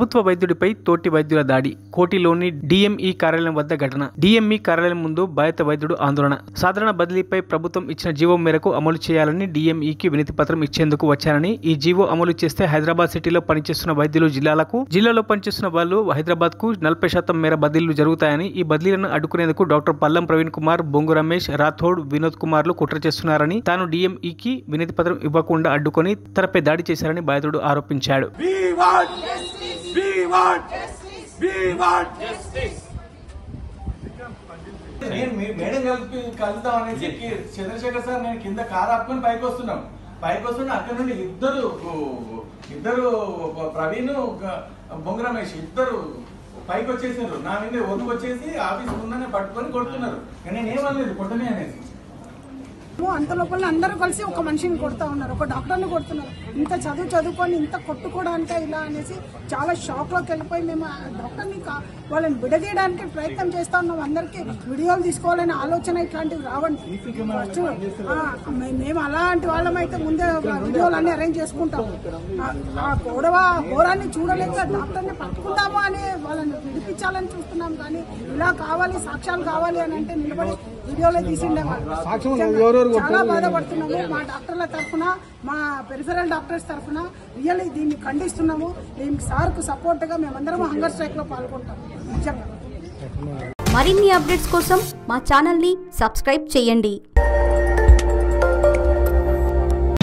ప్రభుత్వ వైద్యుడిపై తోటి వైద్యుల దాడి. కోటిలోని డిఎంఈ కార్యాలయం వద్ద ఘటన. డిఎంఈ కార్యాలయం ముందు బాధిత వైద్యుడు ఆందోళన. సాధారణ బదిలీపై ప్రభుత్వం ఇచ్చిన జీవో మేరకు అమలు చేయాలని డిఎంఈకి వినతి పత్రం ఇచ్చేందుకు వచ్చానని, ఈ జీవో అమలు చేస్తే హైదరాబాద్ సిటీలో పనిచేస్తున్న వైద్యులు జిల్లాలో పనిచేస్తున్న వాళ్ళు హైదరాబాద్ కు 40% మేర బదిలీలు జరుగుతాయని, ఈ బదిలీలను అడ్డుకునేందుకు డాక్టర్ పల్లం ప్రవీణ్ కుమార్, బొంగు రమేష్, రాథోడ్, వినోద్ కుమార్లు కుట్ర చేస్తున్నారని, తాను డిఎంఈకి వినతి పత్రం ఇవ్వకుండా అడ్డుకొని తనపై దాడి చేశారని బాధితుడు ఆరోపించాడు. మేడం కలుద్దాం అనేసి చంద్రశేఖర్ సార్ నేను కింద కారు ఆపుకొని పైకి వస్తున్నా అక్కడ నుండి ఇద్దరు ప్రవీణ్, బొంగు రమేష్ ఇద్దరు పైకి వచ్చేసారు. నా మీద ఒడ్డుకు వచ్చేసి ఆఫీస్ ముందనే పట్టుకొని కొడుతున్నారు. నేను ఏమనలేదు కొట్టనే అనేసి. అంత లోపల అందరూ కలిసి ఒక మనిషిని కొడతా ఉన్నారు, ఒక డాక్టర్ని కొడుతున్నారు. ఇంత చదువుకొని ఇంత కొట్టుకోవడానికి ఇలా అనేసి చాలా షాక్ లోకి వెళ్ళిపోయి మేము డాక్టర్ని వాళ్ళని విడదీయడానికి ప్రయత్నం చేస్తా ఉన్నాం. అందరికీ వీడియోలు తీసుకోవాలనే ఆలోచన ఇట్లాంటివి రావండి. మేము అలాంటి వాళ్ళమైతే ముందే వీడియోలు అన్ని అరేంజ్ చేసుకుంటాము. ఆ ఘోరాన్ని చూడలేక డాక్టర్ని పట్టుకుందాము అని వాళ్ళని విడిపించాలని చూస్తున్నాం. కానీ ఇలా కావాలి, సాక్ష్యాలు కావాలి అని అంటే నిలబడి వీడియోలో తీసిండే వాళ్ళు చాలా బాధపడుతున్నాము. మా డాక్టర్ల తరఫున, మా పెరిఫెరల్ డాక్టర్స్ తరఫున రియల్లీ దీన్ని ఖండిస్తున్నాము. దీనికి సార్కు సపోర్ట్ గా మేమందరం హంగర్ స్ట్రైక్ లో పాల్గొంటాము. మరిన్ని అప్డేట్స్ కోసం మా ఛానల్ ని సబ్స్క్రైబ్ చేయండి.